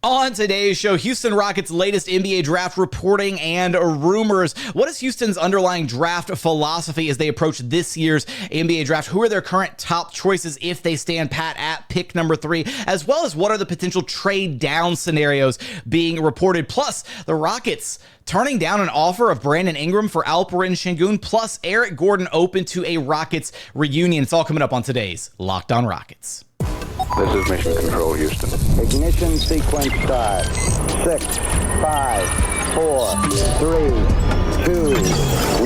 On today's show, Houston Rockets' latest NBA draft reporting and rumors. What is Houston's underlying draft philosophy as they approach this year's NBA draft? Who are their current top choices if they stand pat at pick number 3? As well as what are the potential trade down scenarios being reported? Plus, the Rockets turning down an offer of Brandon Ingram for Alperin Shingon, plus Eric Gordon open to a Rockets reunion. It's all coming up on today's Locked On Rockets. This is Mission Control, Houston. Ignition sequence start. 6, 5, 4, 3, 2,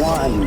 1.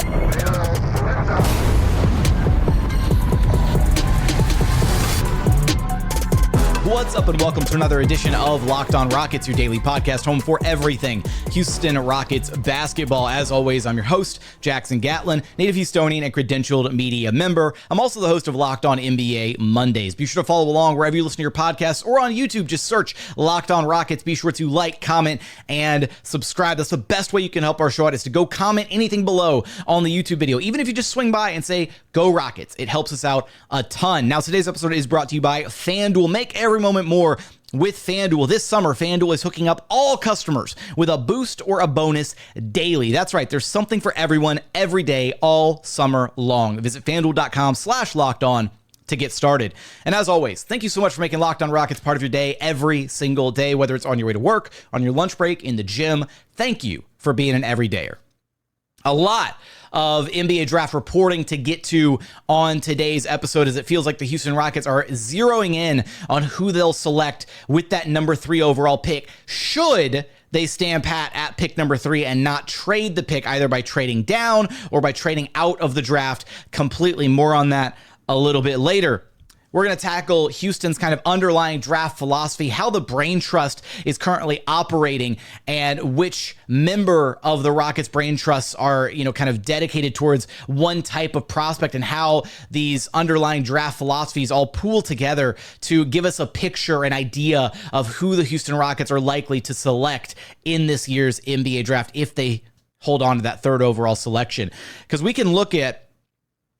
What's up and welcome to another edition of Locked On Rockets, your daily podcast home for everything Houston Rockets basketball. As always, I'm your host, Jackson Gatlin, native Houstonian and credentialed media member. I'm also the host of Locked On NBA Mondays. Be sure to follow along wherever you listen to your podcasts or on YouTube. Just search Locked On Rockets. Be sure to like, comment, and subscribe. That's the best way you can help our show out, is to go comment anything below on the YouTube video. Even if you just swing by and say, "Go Rockets," it helps us out a ton. Now, today's episode is brought to you by FanDuel. Make every moment more with FanDuel. This summer, FanDuel is hooking up all customers with a boost or a bonus daily. That's right. There's something for everyone every day, all summer long. Visit FanDuel.com/lockedon to get started. And as always, thank you so much for making Locked On Rockets part of your day every single day, whether it's on your way to work, on your lunch break, in the gym. Thank you for being an everydayer. A lot of NBA draft reporting to get to on today's episode, as it feels like the Houston Rockets are zeroing in on who they'll select with that number 3 overall pick, should they stand pat at pick number 3 and not trade the pick, either by trading down or by trading out of the draft completely. More on that a little bit later. We're going to tackle Houston's kind of underlying draft philosophy, how the brain trust is currently operating, and which member of the Rockets brain trusts are, kind of dedicated towards one type of prospect, and how these underlying draft philosophies all pool together to give us a picture, an idea of who the Houston Rockets are likely to select in this year's NBA draft if they hold on to that 3rd overall selection. Because we can look at,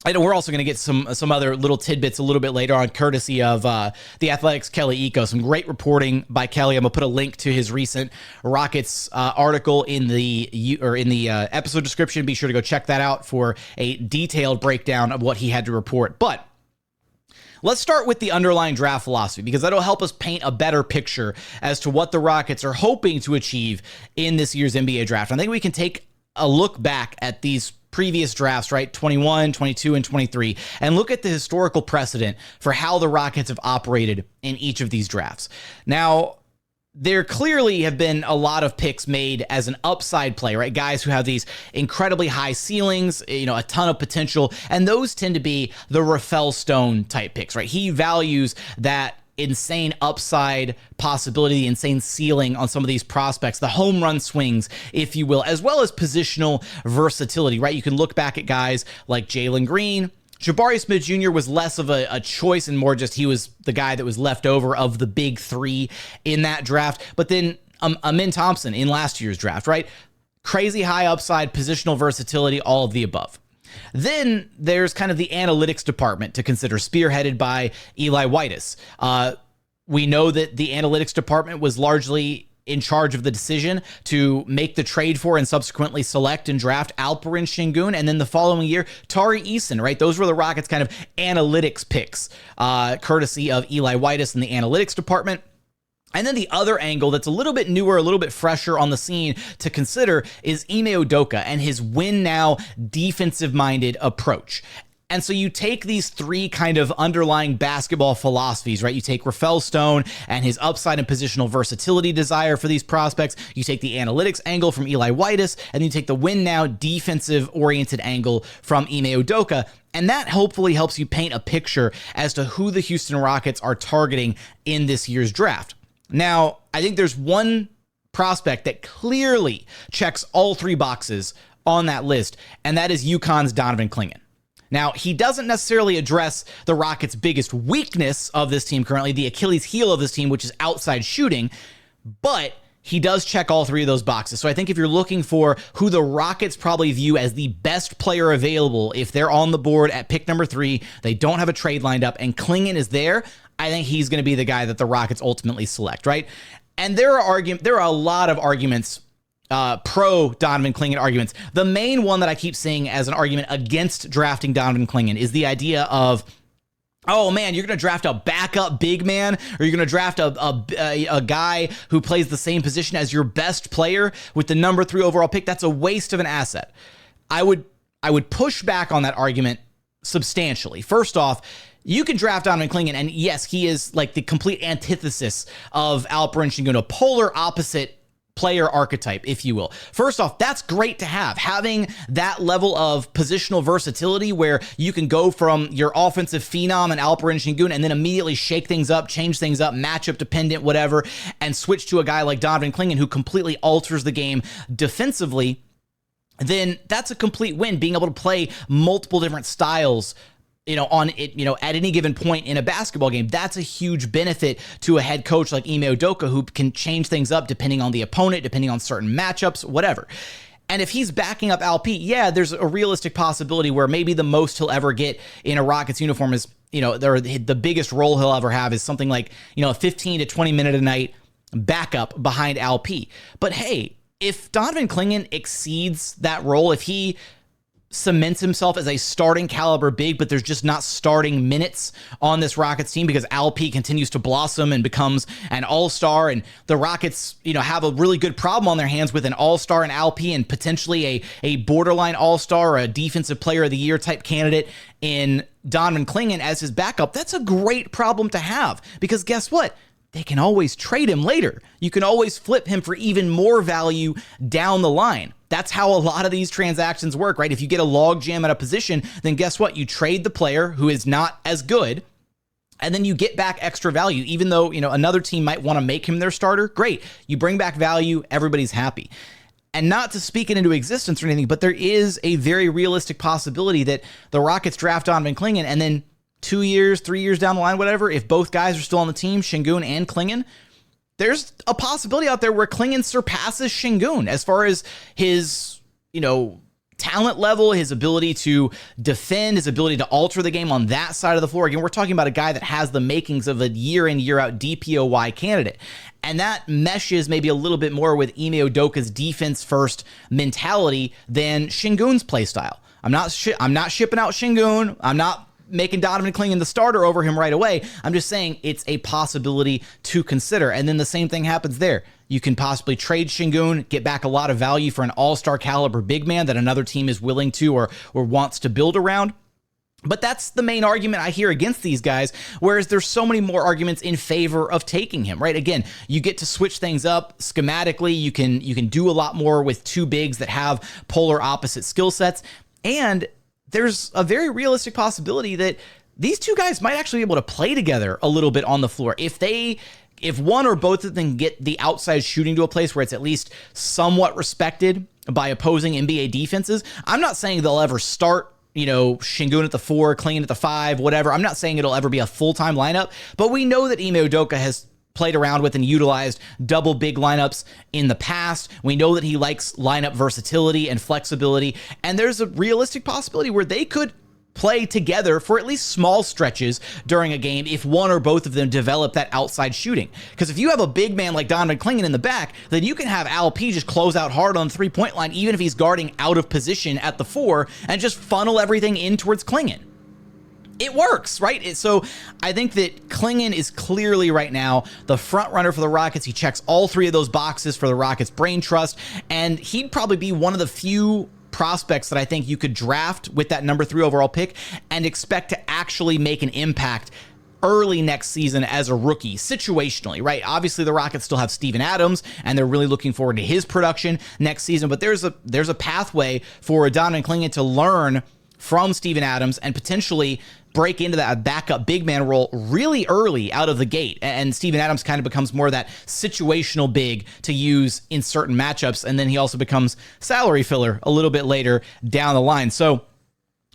I know we're also going to get some other little tidbits a little bit later on, courtesy of the Athletic's Kelly Iko. Some great reporting by Kelly. I'm going to put a link to his recent Rockets article in the episode description. Be sure to go check that out for a detailed breakdown of what he had to report. But let's start with the underlying draft philosophy, because that'll help us paint a better picture as to what the Rockets are hoping to achieve in this year's NBA draft. I think we can take a look back at these previous drafts, right? 21, 22, and 23, and look at the historical precedent for how the Rockets have operated in each of these drafts. Now, there clearly have been a lot of picks made as an upside play, right? Guys who have these incredibly high ceilings, a ton of potential, and those tend to be the Rafael Stone type picks, right? He values that insane upside possibility, the insane ceiling on some of these prospects, the home run swings, if you will, as well as positional versatility, right? You can look back at guys like Jalen Green. Jabari Smith Jr. was less of a choice and more just he was the guy that was left over of the big 3 in that draft. But then Ime Thompson in last year's draft, right? Crazy high upside, positional versatility, all of the above. Then there's kind of the analytics department to consider, spearheaded by Eli Witus. We know that the analytics department was largely in charge of the decision to make the trade for and subsequently select and draft Alperin Shingon, and then the following year, Tari Eason, right? Those were the Rockets' kind of analytics picks, courtesy of Eli Witus in the analytics department. And then the other angle that's a little bit newer, a little bit fresher on the scene to consider is Ime Udoka and his win now defensive-minded approach. And so you take these 3 kind of underlying basketball philosophies, right? You take Rafael Stone and his upside and positional versatility desire for these prospects. You take the analytics angle from Eli Witus, and you take the win now defensive-oriented angle from Ime Udoka. And that hopefully helps you paint a picture as to who the Houston Rockets are targeting in this year's draft. Now, I think there's one prospect that clearly checks all 3 boxes on that list, and that is UConn's Donovan Clingan. Now, he doesn't necessarily address the Rockets' biggest weakness of this team currently, the Achilles heel of this team, which is outside shooting, but he does check all 3 of those boxes. So I think if you're looking for who the Rockets probably view as the best player available, if they're on the board at pick number 3, they don't have a trade lined up, and Clingan is there, I think he's going to be the guy that the Rockets ultimately select, right? And there are a lot of arguments, pro Donovan Clingan arguments. The main one that I keep seeing as an argument against drafting Donovan Clingan is the idea of, oh man, you're going to draft a backup big man, or you're going to draft a guy who plays the same position as your best player with the number 3 overall pick. That's a waste of an asset. I would push back on that argument substantially. First off, you can draft Donovan Clingan, and yes, he is like the complete antithesis of Alperin Shingon, a polar opposite player archetype, if you will. First off, that's great to have. Having that level of positional versatility where you can go from your offensive phenom and Alperin Shingon and then immediately shake things up, change things up, matchup dependent, whatever, and switch to a guy like Donovan Clingan who completely alters the game defensively, then that's a complete win. Being able to play multiple different styles at any given point in a basketball game, that's a huge benefit to a head coach like Ime Udoka, who can change things up depending on the opponent, depending on certain matchups, whatever. And if he's backing up Alp, yeah, there's a realistic possibility where maybe the most he'll ever get in a Rockets uniform is, the biggest role he'll ever have is something like, a 15 to 20 minute a night backup behind Alp. But hey, if Donovan Clingan exceeds that role, if he cements himself as a starting caliber big, but there's just not starting minutes on this Rockets team because Alp continues to blossom and becomes an all-star, and the Rockets, have a really good problem on their hands with an all-star in Alp and potentially a borderline all-star or a defensive player of the year type candidate in Donovan Clingan as his backup. That's a great problem to have, because guess what? They can always trade him later. You can always flip him for even more value down the line. That's how a lot of these transactions work, right? If you get a log jam at a position, then guess what? You trade the player who is not as good, and then you get back extra value. Even though, another team might want to make him their starter, great. You bring back value, everybody's happy. And not to speak it into existence or anything, but there is a very realistic possibility that the Rockets draft Donovan Clingan, and then 2 years, 3 years down the line, whatever, if both guys are still on the team, Sengun and Clingan, there's a possibility out there where Clingan surpasses Sengun as far as his, talent level, his ability to defend, his ability to alter the game on that side of the floor. Again, we're talking about a guy that has the makings of a year in, year out DPOY candidate. And that meshes maybe a little bit more with Ime Udoka's defense first mentality than Sengun's play style. I'm not shipping out Sengun. I'm not making Donovan Clingan the starter over him right away. I'm just saying it's a possibility to consider. And then the same thing happens there. You can possibly trade Sengun, get back a lot of value for an all-star caliber big man that another team is willing to or wants to build around. But that's the main argument I hear against these guys, whereas there's so many more arguments in favor of taking him, right? Again, you get to switch things up schematically. You can do a lot more with two bigs that have polar opposite skill sets. And there's a very realistic possibility that these two guys might actually be able to play together a little bit on the floor. If one or both of them get the outside shooting to a place where it's at least somewhat respected by opposing NBA defenses, I'm not saying they'll ever start, Sengun at the 4, Clingan at the 5, whatever. I'm not saying it'll ever be a full-time lineup, but we know that Ime Udoka has played around with and utilized double big lineups in the past. We know that he likes lineup versatility and flexibility, and there's a realistic possibility where they could play together for at least small stretches during a game if one or both of them develop that outside shooting. Because if you have a big man like Donovan Clingan in the back, then you can have Alp just close out hard on the three-point line, even if he's guarding out of position at the 4, and just funnel everything in towards Clingan. It works, right? So I think that Clingan is clearly right now the front runner for the Rockets. He checks all 3 of those boxes for the Rockets' brain trust, and he'd probably be one of the few prospects that I think you could draft with that number 3 overall pick and expect to actually make an impact early next season as a rookie, situationally, right? Obviously, the Rockets still have Steven Adams, and they're really looking forward to his production next season, but there's a pathway for Donovan Clingan to learn from Steven Adams and potentially break into that backup big man role really early out of the gate. And Steven Adams kind of becomes more of that situational big to use in certain matchups. And then he also becomes salary filler a little bit later down the line. So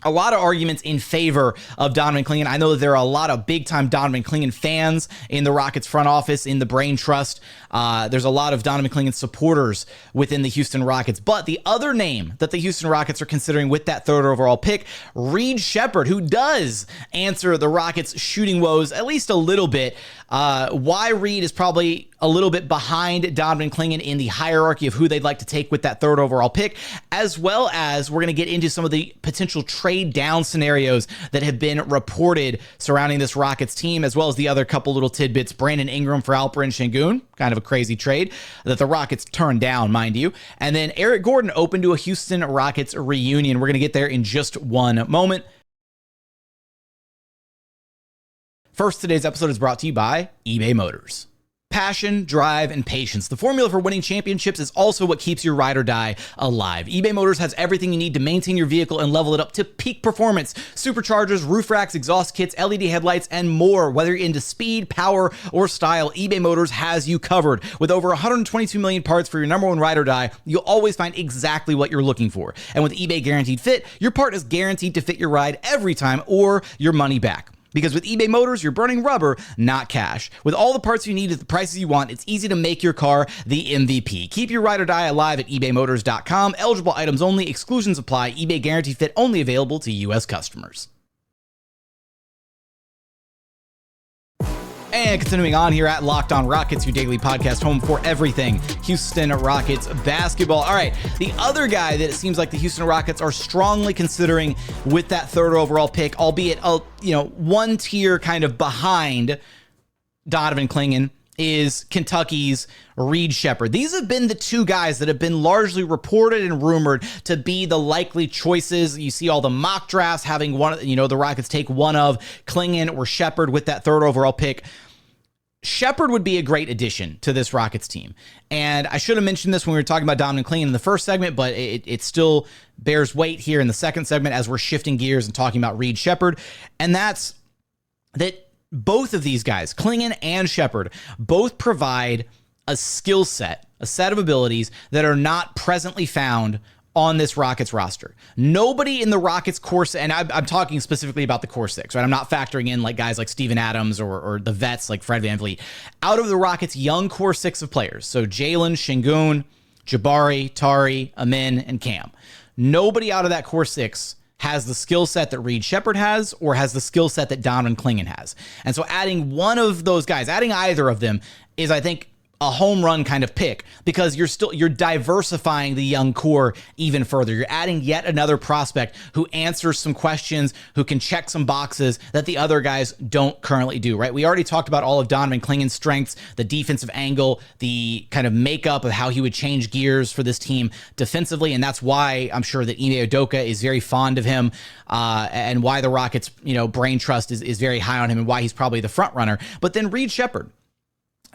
a lot of arguments in favor of Donovan Clingan. I know that there are a lot of big-time Donovan Clingan fans in the Rockets front office, in the brain trust. There's a lot of Donovan Clingan supporters within the Houston Rockets. But the other name that the Houston Rockets are considering with that 3rd overall pick, Reed Sheppard, who does answer the Rockets' shooting woes at least a little bit. Why Reed is probably a little bit behind Donovan Clingan in the hierarchy of who they'd like to take with that third overall pick, as well as we're going to get into some of the potential trade down scenarios that have been reported surrounding this Rockets team, as well as the other couple little tidbits. Brandon Ingram for Alperin Shingon, kind of a crazy trade that the Rockets turned down, mind you. And then Eric Gordon open to a Houston Rockets reunion. We're going to get there in just one moment. First, today's episode is brought to you by eBay Motors. Passion, drive, and patience. The formula for winning championships is also what keeps your ride or die alive. eBay Motors has everything you need to maintain your vehicle and level it up to peak performance. Superchargers, roof racks, exhaust kits, LED headlights, and more. Whether you're into speed, power, or style, eBay Motors has you covered. With over 122 million parts for your number one ride or die, you'll always find exactly what you're looking for. And with eBay Guaranteed Fit, your part is guaranteed to fit your ride every time or your money back. Because with eBay Motors, you're burning rubber, not cash. With all the parts you need at the prices you want, it's easy to make your car the MVP. Keep your ride or die alive at ebaymotors.com. Eligible items only. Exclusions apply. eBay Guaranteed Fit only available to U.S. customers. And continuing on here at Locked On Rockets, your daily podcast home for everything Houston Rockets basketball. All right, the other guy that it seems like the Houston Rockets are strongly considering with that third overall pick, albeit one tier kind of behind Donovan Clingan, is Kentucky's Reed Sheppard. These have been the two guys that have been largely reported and rumored to be the likely choices. You see all the mock drafts having one, the Rockets take one of Clingan or Sheppard with that third overall pick. Sheppard would be a great addition to this Rockets team. And I should have mentioned this when we were talking about Donovan Clingan in the first segment, but it still bears weight here in the second segment as we're shifting gears and talking about Reed Sheppard. And that's that both of these guys, Clingan and Sheppard, both provide a skill set, a set of abilities that are not presently found on this Rockets roster. Nobody in the Rockets core, and I'm talking specifically about the core six, right? I'm not factoring in like guys like Steven Adams or the vets like Fred VanVleet. Out of the Rockets' young core six of players, so Jalen, Shingun, Jabari, Tari, Ime, and Cam. Nobody out of that core six has the skill set that Reed Sheppard has or has the skill set that Donovan Clingan has. And so adding one of those guys, adding either of them is, I think, a home run kind of pick, because you're diversifying the young core even further. You're adding yet another prospect who answers some questions, who can check some boxes that the other guys don't currently do, right? We already talked about all of Donovan Clingan's strengths, the defensive angle, the kind of makeup of how he would change gears for this team defensively, and that's why I'm sure that Ime Udoka is very fond of him, and why the Rockets, brain trust is very high on him, and why he's probably the front runner. But then Reed Sheppard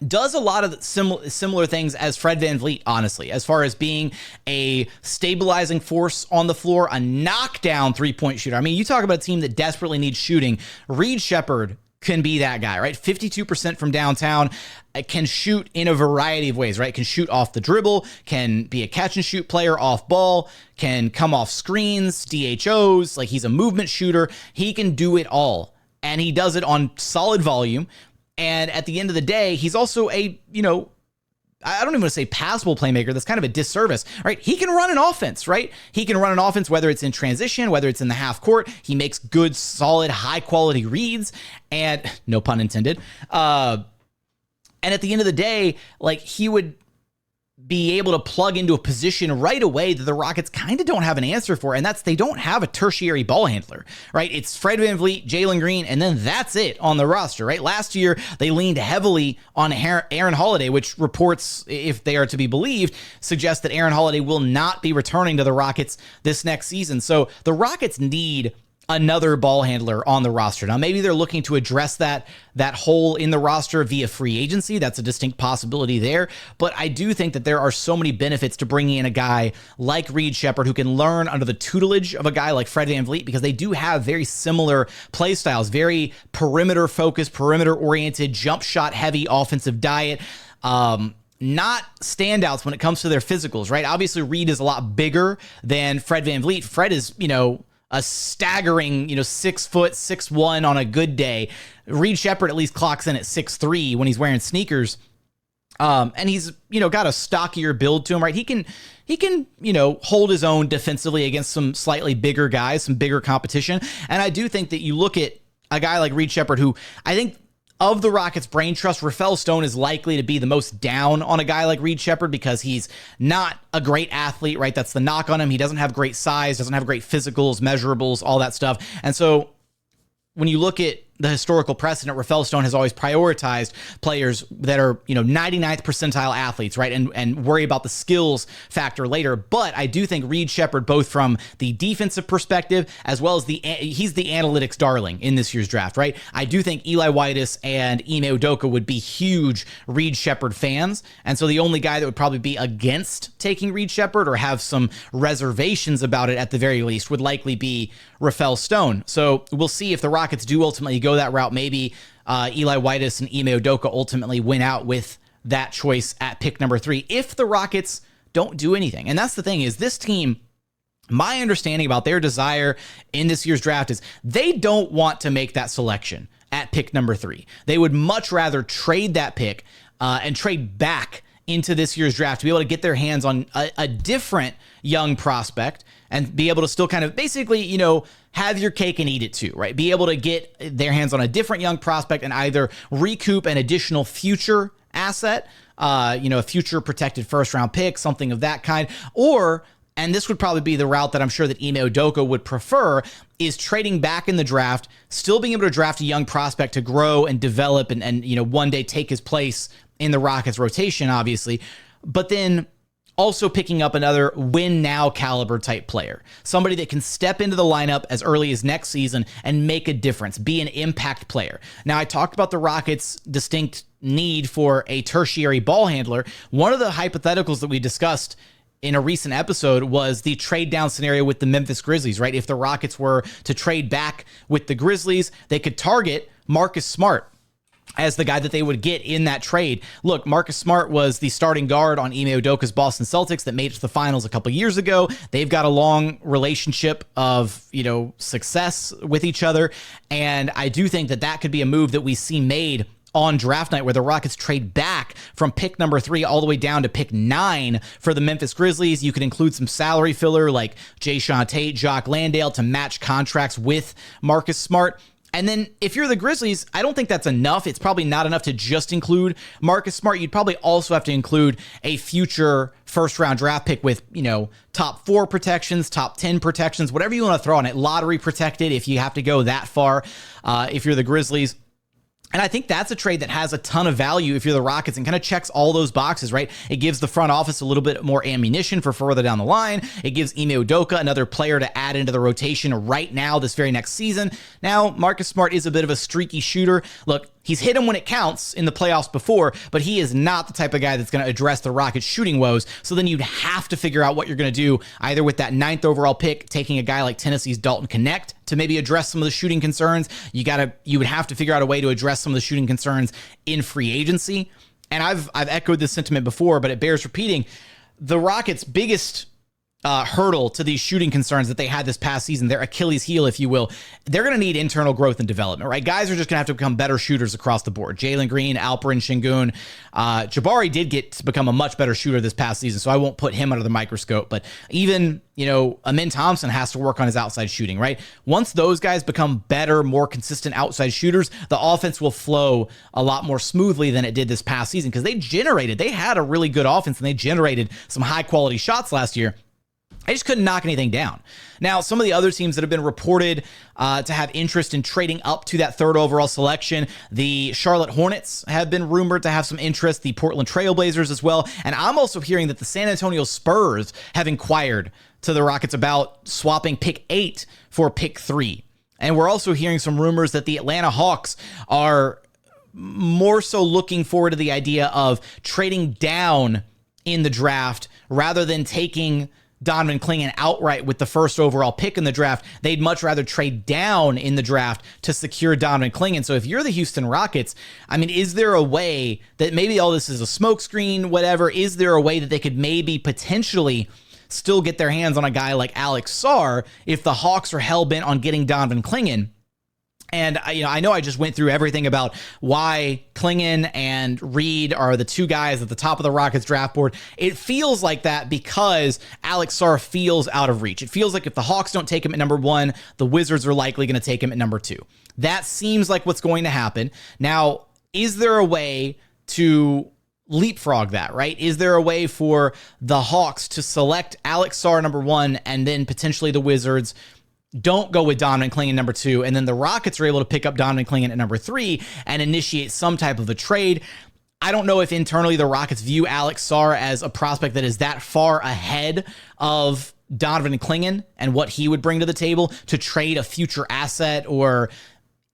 does a lot of similar things as Fred VanVleet, honestly, as far as being a stabilizing force on the floor, a knockdown three-point shooter. I mean, you talk about a team that desperately needs shooting. Reed Sheppard can be that guy, right? 52% from downtown, can shoot in a variety of ways, right? Can shoot off the dribble, can be a catch-and-shoot player off ball, can come off screens, DHOs, like he's a movement shooter. He can do it all, and he does it on solid volume. And at the end of the day, he's also I don't even want to say passable playmaker. That's kind of a disservice, right? He can run an offense, right? He can run an offense, whether it's in transition, whether it's in the half court. He makes good, solid, high quality reads, and no pun intended. And at the end of the day, like, he would be able to plug into a position right away that the Rockets kind of don't have an answer for, and that's they don't have a tertiary ball handler, right? It's Fred VanVleet, Jalen Green, and then that's it on the roster, right? Last year, they leaned heavily on Aaron Holiday, which reports, if they are to be believed, suggest that Aaron Holiday will not be returning to the Rockets this next season. So the Rockets need another ball handler on the roster. Now, maybe they're looking to address that hole in the roster via free agency. That's a distinct possibility there. But I do think that there are so many benefits to bringing in a guy like Reed Sheppard, who can learn under the tutelage of a guy like Fred VanVleet, because they do have very similar play styles, very perimeter focused, perimeter oriented, jump shot heavy offensive diet. Not standouts when it comes to their physicals, right? Obviously, Reed is a lot bigger than Fred VanVleet. Fred is, a staggering, 6 foot, 6'1" on a good day. Reed Sheppard at least clocks in at 6'3" when he's wearing sneakers. And he's, got a stockier build to him, right? He can, hold his own defensively against some slightly bigger guys, some bigger competition. And I do think that you look at a guy like Reed Sheppard, who I think of the Rockets' brain trust, Rafael Stone is likely to be the most down on a guy like Reed Sheppard because he's not a great athlete, right? That's the knock on him. He doesn't have great size, doesn't have great physicals, measurables, all that stuff. And so when you look at the historical precedent, Rafael Stone has always prioritized players that are, 99th percentile athletes, right? And worry about the skills factor later. But I do think Reed Sheppard, both from the defensive perspective, as well as he's the analytics darling in this year's draft, right? I do think Eli Witus and Ime Udoka would be huge Reed Sheppard fans. And so the only guy that would probably be against taking Reed Sheppard or have some reservations about it at the very least would likely be Rafael Stone. So we'll see if the Rockets do ultimately go that route. Maybe Eli Witus and Ime Udoka ultimately win out with that choice at pick number 3 if the Rockets don't do anything. And that's the thing, is this team, my understanding about their desire in this year's draft is they don't want to make that selection at pick number 3. They would much rather trade that pick and trade back into this year's draft to be able to get their hands on a different young prospect and be able to still kind of basically, have your cake and eat it too, right? Be able to get their hands on a different young prospect and either recoup an additional future asset, a future protected first round pick, something of that kind, or, and this would probably be the route that I'm sure that Ime Udoka would prefer, is trading back in the draft, still being able to draft a young prospect to grow and develop and one day take his place in the Rockets rotation, obviously, but then also picking up another win now caliber type player, somebody that can step into the lineup as early as next season and make a difference, be an impact player. Now, I talked about the Rockets' distinct need for a tertiary ball handler. One of the hypotheticals that we discussed in a recent episode was the trade down scenario with the Memphis Grizzlies, right? If the Rockets were to trade back with the Grizzlies, they could target Marcus Smart as the guy that they would get in that trade. Look, Marcus Smart was the starting guard on Ime Udoka's Boston Celtics that made it to the finals a couple years ago. They've got a long relationship of, success with each other. And I do think that that could be a move that we see made on draft night where the Rockets trade back from pick number 3 all the way down to pick 9 for the Memphis Grizzlies. You could include some salary filler like Jae'Sean Tate, Jock, Landale to match contracts with Marcus Smart. And then if you're the Grizzlies, I don't think that's enough. It's probably not enough to just include Marcus Smart. You'd probably also have to include a future first round draft pick with, top 4 protections, top 10 protections, whatever you want to throw on it. Lottery protected if you have to go that far, if you're the Grizzlies. And I think that's a trade that has a ton of value if you're the Rockets and kind of checks all those boxes, right? It gives the front office a little bit more ammunition for further down the line. It gives Ime Udoka another player to add into the rotation right now, this very next season. Now, Marcus Smart is a bit of a streaky shooter. Look, he's hit him when it counts in the playoffs before, but he is not the type of guy that's going to address the Rockets' shooting woes. So then you'd have to figure out what you're going to do, either with that 9th overall pick, taking a guy like Tennessee's Dalton Connect to maybe address some of the shooting concerns. You would have to figure out a way to address some of the shooting concerns in free agency. And I've echoed this sentiment before, but it bears repeating. The Rockets' biggest hurdle to these shooting concerns that they had this past season, their Achilles heel, if you will, they're going to need internal growth and development, right? Guys are just going to have to become better shooters across the board. Jalen Green, Alperin Shingon, Jabari did get to become a much better shooter this past season, so I won't put him under the microscope, but even, Amin Thompson has to work on his outside shooting, right? Once those guys become better, more consistent outside shooters, the offense will flow a lot more smoothly than it did this past season because they had a really good offense and they generated some high quality shots last year. I just couldn't knock anything down. Now, some of the other teams that have been reported to have interest in trading up to that 3rd overall selection, the Charlotte Hornets have been rumored to have some interest, the Portland Trailblazers as well. And I'm also hearing that the San Antonio Spurs have inquired to the Rockets about swapping pick 8 for pick 3. And we're also hearing some rumors that the Atlanta Hawks are more so looking forward to the idea of trading down in the draft rather than taking Donovan Clingan outright with the 1st overall pick in the draft. They'd much rather trade down in the draft to secure Donovan Clingan. So if you're the Houston Rockets, is there a way that maybe all this is a smokescreen, whatever? Is there a way that they could maybe potentially still get their hands on a guy like Alex Sarr if the Hawks are hell-bent on getting Donovan Clingan? And, I know I just went through everything about why Clingan and Reed are the 2 guys at the top of the Rockets draft board. It feels like that because Alex Sarr feels out of reach. It feels like if the Hawks don't take him at number 1, the Wizards are likely going to take him at number 2. That seems like what's going to happen. Now, is there a way to leapfrog that, right? Is there a way for the Hawks to select Alex Sarr number 1 and then potentially the Wizards don't go with Donovan Clingan number 2, and then the Rockets are able to pick up Donovan Clingan at number 3 and initiate some type of a trade? I don't know if internally the Rockets view Alex Sarr as a prospect that is that far ahead of Donovan Clingan and what he would bring to the table to trade a future asset or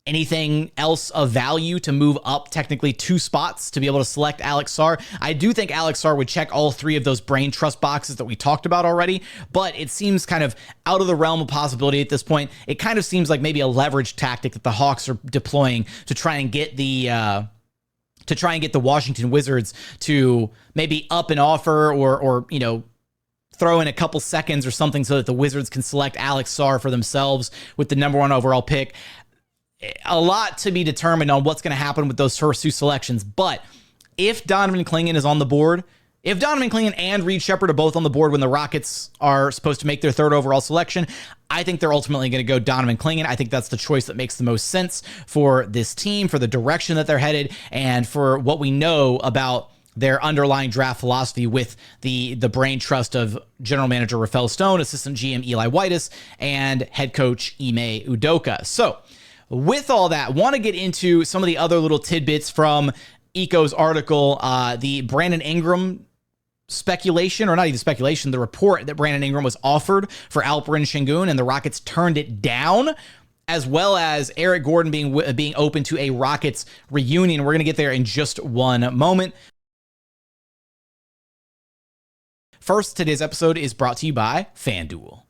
anything else of value to move up technically 2 spots to be able to select Alex Sarr. I do think Alex Sarr would check all 3 of those brain trust boxes that we talked about already, but it seems kind of out of the realm of possibility at this point. It kind of seems like maybe a leverage tactic that the Hawks are deploying to try and get the Washington Wizards to maybe up an offer or throw in a couple seconds or something so that the Wizards can select Alex Sarr for themselves with the number 1 overall pick. A lot to be determined on what's going to happen with those first 2 selections. But if Donovan Clingan is on the board, if Donovan Clingan and Reed Sheppard are both on the board when the Rockets are supposed to make their 3rd overall selection, I think they're ultimately going to go Donovan Clingan. I think that's the choice that makes the most sense for this team, for the direction that they're headed, and for what we know about their underlying draft philosophy with the brain trust of general manager Rafael Stone, assistant GM Eli Witus, and head coach Ime Udoka. So with all that, want to get into some of the other little tidbits from Eco's article, the Brandon Ingram speculation, or not even speculation, the report that Brandon Ingram was offered for Alperin Shingon and the Rockets turned it down, as well as Eric Gordon being open to a Rockets reunion. We're going to get there in just one moment. First, today's episode is brought to you by FanDuel.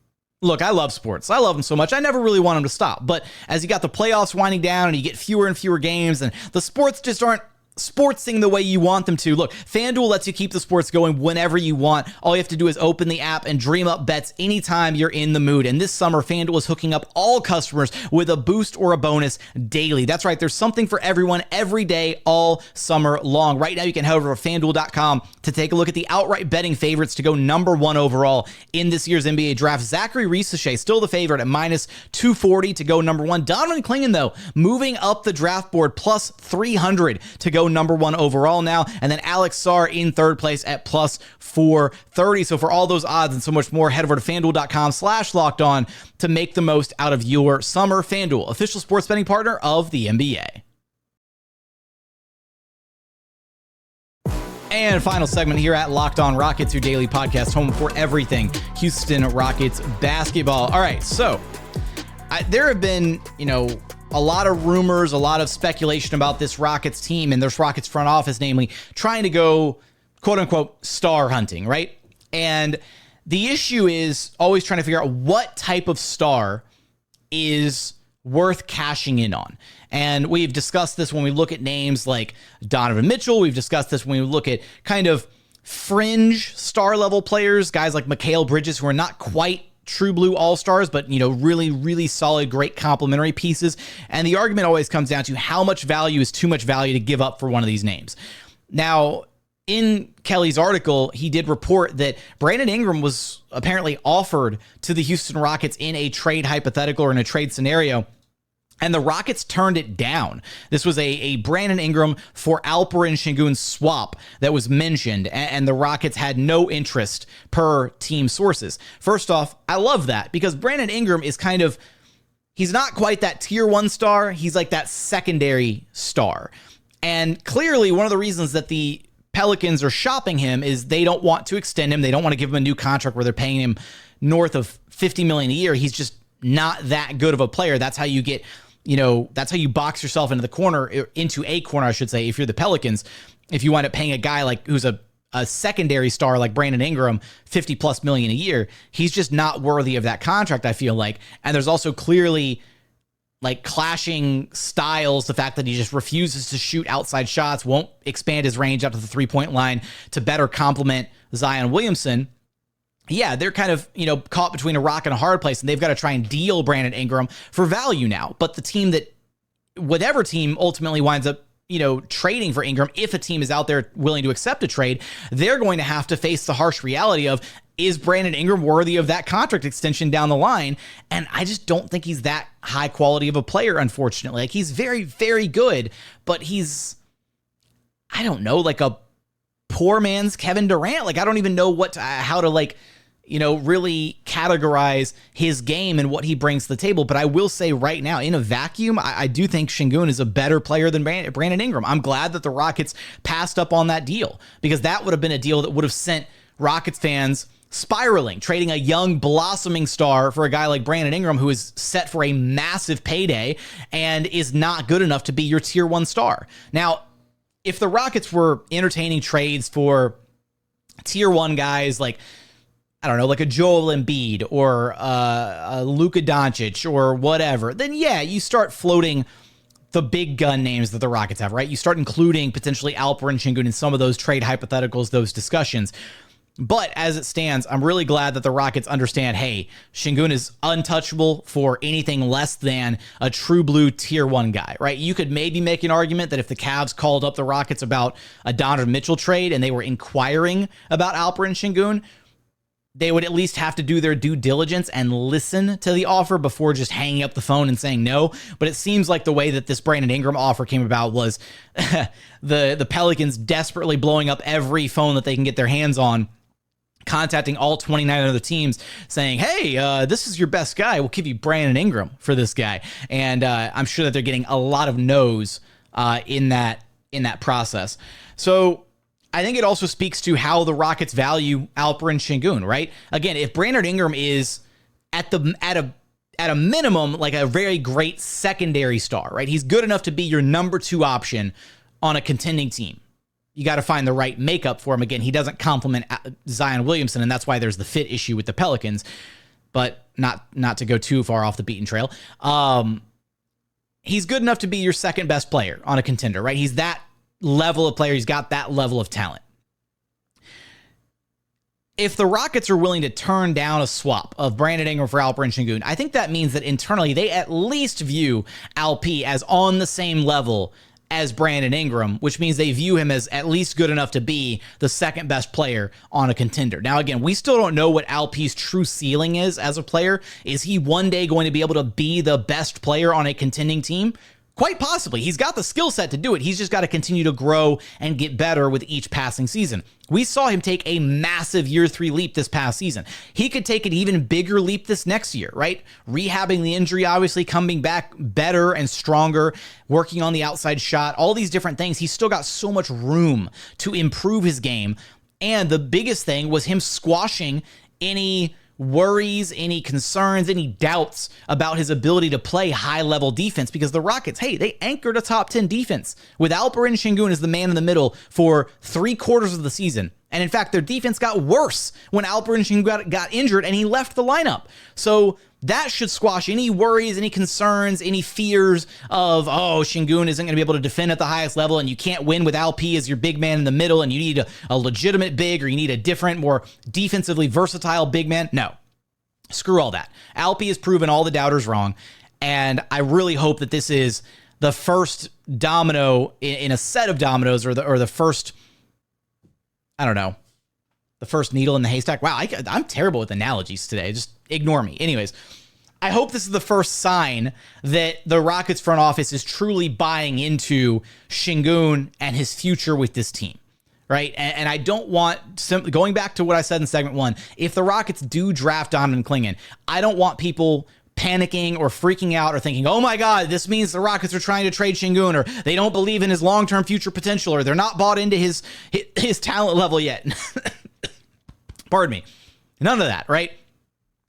Look, I love sports. I love them so much. I never really want them to stop. But as you got the playoffs winding down and you get fewer and fewer games and the sports just aren't sportsing the way you want them to. Look, FanDuel lets you keep the sports going whenever you want. All you have to do is open the app and dream up bets anytime you're in the mood. And this summer, FanDuel is hooking up all customers with a boost or a bonus daily. That's right. There's something for everyone every day, all summer long. Right now, you can head over to FanDuel.com to take a look at the outright betting favorites to go number 1 overall in this year's NBA draft. Zachary Risache, still the favorite at minus 240 to go number 1. Donovan Clingan, though, moving up the draft board plus 300 to go number 1 overall now. And then Alex Sarr in 3rd place at plus 430. So for all those odds and so much more, head over to FanDuel.com/lockedon to make the most out of your summer. FanDuel, official sports betting partner of the NBA. And final segment here at Locked On Rockets, your daily podcast, home for everything Houston Rockets basketball. All right, so there have been, a lot of rumors, a lot of speculation about this Rockets team and this Rockets front office, namely trying to go, quote unquote, star hunting, right? And the issue is always trying to figure out what type of star is worth cashing in on. And we've discussed this when we look at names like Donovan Mitchell. We've discussed this when we look at kind of fringe star level players, guys like Mikal Bridges, who are not quite true blue all-stars, but, really, really solid, great complementary pieces. And the argument always comes down to how much value is too much value to give up for one of these names. Now, in Kelly's article, he did report that Brandon Ingram was apparently offered to the Houston Rockets in a trade hypothetical or in a trade scenario, and the Rockets turned it down. This was a Brandon Ingram for Alperin Shingon swap that was mentioned, and the Rockets had no interest per team sources. First off, I love that because Brandon Ingram is he's not quite that tier 1 star. He's like that secondary star. And clearly one of the reasons that the Pelicans are shopping him is they don't want to extend him. They don't want to give him a new contract where they're paying him north of $50 million a year. He's just not that good of a player. That's how you get, that's how you box yourself into a corner, I should say, if you're the Pelicans. If you wind up paying a guy like who's a secondary star like Brandon Ingram, $50+ million a year, he's just not worthy of that contract, I feel like. And there's also clearly like clashing styles, the fact that he just refuses to shoot outside shots, won't expand his range up to the 3-point line to better complement Zion Williamson. Yeah, they're kind of, caught between a rock and a hard place, and they've got to try and deal Brandon Ingram for value now. But the team whatever team ultimately winds up, trading for Ingram, if a team is out there willing to accept a trade, they're going to have to face the harsh reality of, is Brandon Ingram worthy of that contract extension down the line? And I just don't think he's that high quality of a player, unfortunately. Like, he's very, very good, but he's I don't know, like a poor man's Kevin Durant. Like, I don't even know how to like, really categorize his game and what he brings to the table. But I will say right now, in a vacuum, I do think Sengun is a better player than Brandon Ingram. I'm glad that the Rockets passed up on that deal, because that would have been a deal that would have sent Rockets fans spiraling, trading a young blossoming star for a guy like Brandon Ingram, who is set for a massive payday and is not good enough to be your tier 1 star. Now, if the Rockets were entertaining trades for tier 1 guys like, I don't know, like a Joel Embiid or a Luka Doncic or whatever, then yeah, you start floating the big gun names that the Rockets have, right? You start including potentially Alperin Shingon in some of those trade hypotheticals, those discussions. But as it stands, I'm really glad that the Rockets understand, hey, Sengun is untouchable for anything less than a true blue tier 1 guy, right? You could maybe make an argument that if the Cavs called up the Rockets about a Donovan Mitchell trade and they were inquiring about Alperin Shingun, they would at least have to do their due diligence and listen to the offer before just hanging up the phone and saying no. But it seems like the way that this Brandon Ingram offer came about was the Pelicans desperately blowing up every phone that they can get their hands on, contacting all 29 other teams saying, hey, this is your best guy. We'll give you Brandon Ingram for this guy. And I'm sure that they're getting a lot of no's in that process. So I think it also speaks to how the Rockets value Alperin Shingun, right? Again, if Brandon Ingram is at a minimum like a very great secondary star, right? He's good enough to be your number 2 option on a contending team. You got to find the right makeup for him. Again, he doesn't complement Zion Williamson, and that's why there's the fit issue with the Pelicans. But not to go too far off the beaten trail. He's good enough to be your second best player on a contender, right? He's that level of player. He's got that level of talent. If the Rockets are willing to turn down a swap of Brandon Ingram for Alperin Shingun, I think that means that internally they at least view Alp as on the same level as Brandon Ingram, which means they view him as at least good enough to be the second best player on a contender. Now, again, we still don't know what Alp's true ceiling is as a player. Is he one day going to be able to be the best player on a contending team? Quite possibly. He's got the skill set to do it. He's just got to continue to grow and get better with each passing season. We saw him take a massive year 3 leap this past season. He could take an even bigger leap this next year, right? Rehabbing the injury, obviously coming back better and stronger, working on the outside shot, all these different things. He's still got so much room to improve his game. And the biggest thing was him squashing any worries, any concerns, any doubts about his ability to play high-level defense, because the Rockets, hey, they anchored a top 10 defense with Alperin Shingun as the man in the middle for 3/4 of the season. And in fact, their defense got worse when Alperin Shingun got injured and he left the lineup. So that should squash any worries, any concerns, any fears of, oh, Shingun isn't going to be able to defend at the highest level and you can't win with Alp as your big man in the middle and you need a legitimate big, or you need a different, more defensively versatile big man. No, screw all that. Alp has proven all the doubters wrong. And I really hope that this is the first domino in a set of dominoes, or the first, I don't know, the first needle in the haystack. Wow, I'm terrible with analogies today. Just ignore me. Anyways, I hope this is the first sign that the Rockets front office is truly buying into Shingun and his future with this team, right? And I don't want, going back to what I said in segment 1, if the Rockets do draft Donovan Clingan, I don't want people panicking or freaking out or thinking, oh my God, this means the Rockets are trying to trade Shingun, or they don't believe in his long-term future potential, or they're not bought into his talent level yet. Pardon me. None of that, right?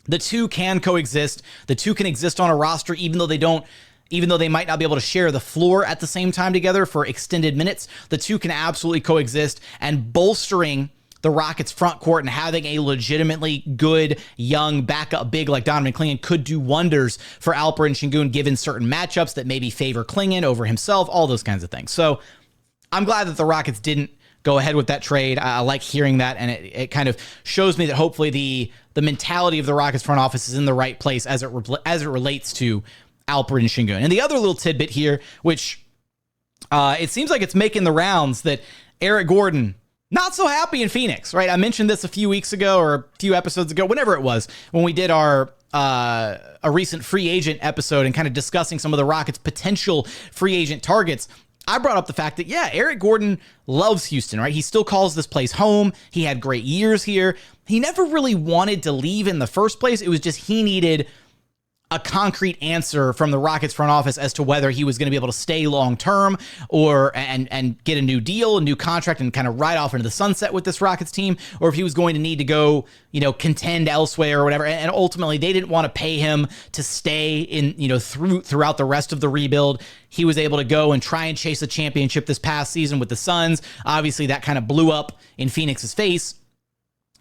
The two can coexist. The two can exist on a roster, even though they might not be able to share the floor at the same time together for extended minutes. The two can absolutely coexist, and bolstering the Rockets front court and having a legitimately good young backup big like Donovan Clingan could do wonders for Alperin Shingun, given certain matchups that maybe favor Clingan over himself, all those kinds of things. So I'm glad that the Rockets didn't go ahead with that trade. I like hearing that, and it kind of shows me that hopefully the mentality of the Rockets front office is in the right place as it relates to Alperin Shingun. And the other little tidbit here, which it seems like it's making the rounds, that Eric Gordon, not so happy in Phoenix, right? I mentioned this a few weeks ago or a few episodes ago, whenever it was, when we did our a recent free agent episode and kind of discussing some of the Rockets' potential free agent targets. I brought up the fact that, yeah, Eric Gordon loves Houston, right? He still calls this place home. He had great years here. He never really wanted to leave in the first place. It was just he needed a concrete answer from the Rockets front office as to whether he was going to be able to stay long term or and get a new deal, a new contract, and kind of ride off into the sunset with this Rockets team, or if he was going to need to go, contend elsewhere or whatever. And ultimately, they didn't want to pay him to stay in, throughout the rest of the rebuild. He was able to go and try and chase a championship this past season with the Suns. Obviously, that kind of blew up in Phoenix's face.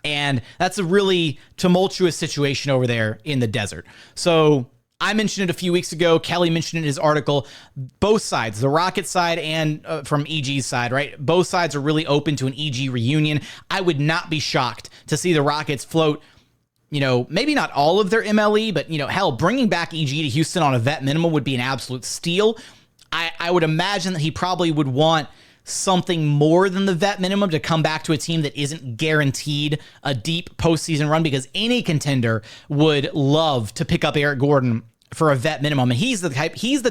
And that's a really tumultuous situation over there in the desert. So I mentioned it a few weeks ago. Kelly mentioned it in his article. Both sides, the Rockets side and from EG's side, right? Both sides are really open to an EG reunion. I would not be shocked to see the Rockets float, maybe not all of their MLE, but, hell, bringing back EG to Houston on a vet minimum would be an absolute steal. I would imagine that he probably would want something more than the vet minimum to come back to a team that isn't guaranteed a deep postseason run, because any contender would love to pick up Eric Gordon for a vet minimum. And he's the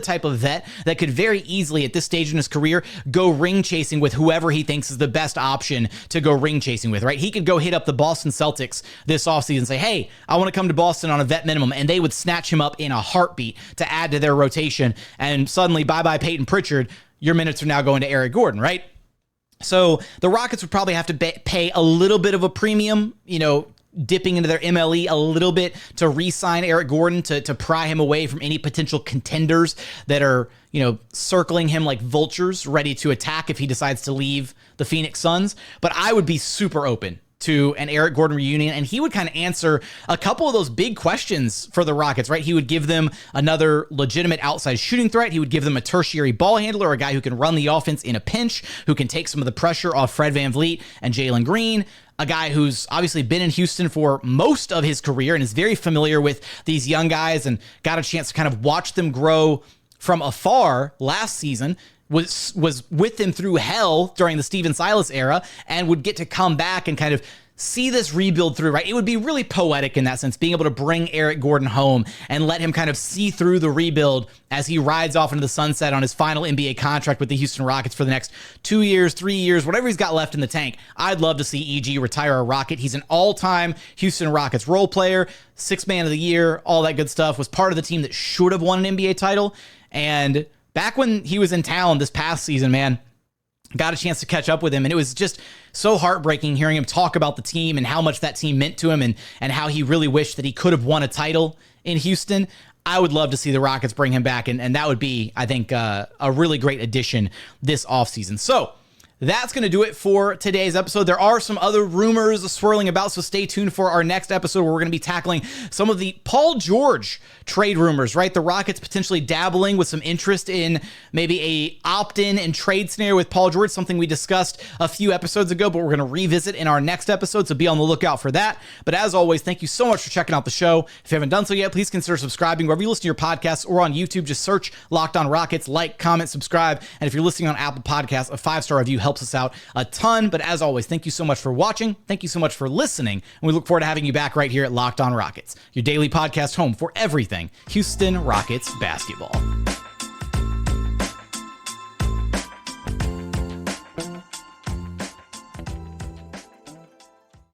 type of vet that could very easily at this stage in his career go ring chasing with whoever he thinks is the best option to go ring chasing with, right? He could go hit up the Boston Celtics this offseason and say, hey, I want to come to Boston on a vet minimum. And they would snatch him up in a heartbeat to add to their rotation. And suddenly, bye-bye Peyton Pritchard. Your minutes are now going to Eric Gordon, right? So the Rockets would probably have to pay a little bit of a premium, dipping into their MLE a little bit to re-sign Eric Gordon to pry him away from any potential contenders that are, circling him like vultures ready to attack if he decides to leave the Phoenix Suns. But I would be super open to an Eric Gordon reunion, and he would kind of answer a couple of those big questions for the Rockets, right? He would give them another legitimate outside shooting threat. He would give them a tertiary ball handler, a guy who can run the offense in a pinch, who can take some of the pressure off Fred VanVleet and Jalen Green, a guy who's obviously been in Houston for most of his career and is very familiar with these young guys and got a chance to kind of watch them grow from afar last season. Was with them through hell during the Steven Silas era and would get to come back and kind of see this rebuild through, right? It would be really poetic in that sense, being able to bring Eric Gordon home and let him kind of see through the rebuild as he rides off into the sunset on his final NBA contract with the Houston Rockets for the next 2 years, 3 years, whatever he's got left in the tank. I'd love to see EG retire a Rocket. He's an all-time Houston Rockets role player, sixth man of the year, all that good stuff, was part of the team that should have won an NBA title. And back when he was in town this past season, man, got a chance to catch up with him. And it was just so heartbreaking hearing him talk about the team and how much that team meant to him and how he really wished that he could have won a title in Houston. I would love to see the Rockets bring him back. And that would be, I think, a really great addition this offseason. So that's going to do it for today's episode. There are some other rumors swirling about, so stay tuned for our next episode where we're going to be tackling some of the Paul George trade rumors, right? The Rockets potentially dabbling with some interest in maybe a opt-in and trade scenario with Paul George, something we discussed a few episodes ago, but we're going to revisit in our next episode, so be on the lookout for that. But as always, thank you so much for checking out the show. If you haven't done so yet, please consider subscribing wherever you listen to your podcasts or on YouTube. Just search Locked On Rockets, like, comment, subscribe, and if you're listening on Apple Podcasts, a 5-star review helps us out a ton. But as always, thank you so much for watching. Thank you so much for listening. And we look forward to having you back right here at Locked On Rockets, your daily podcast home for everything Houston Rockets basketball.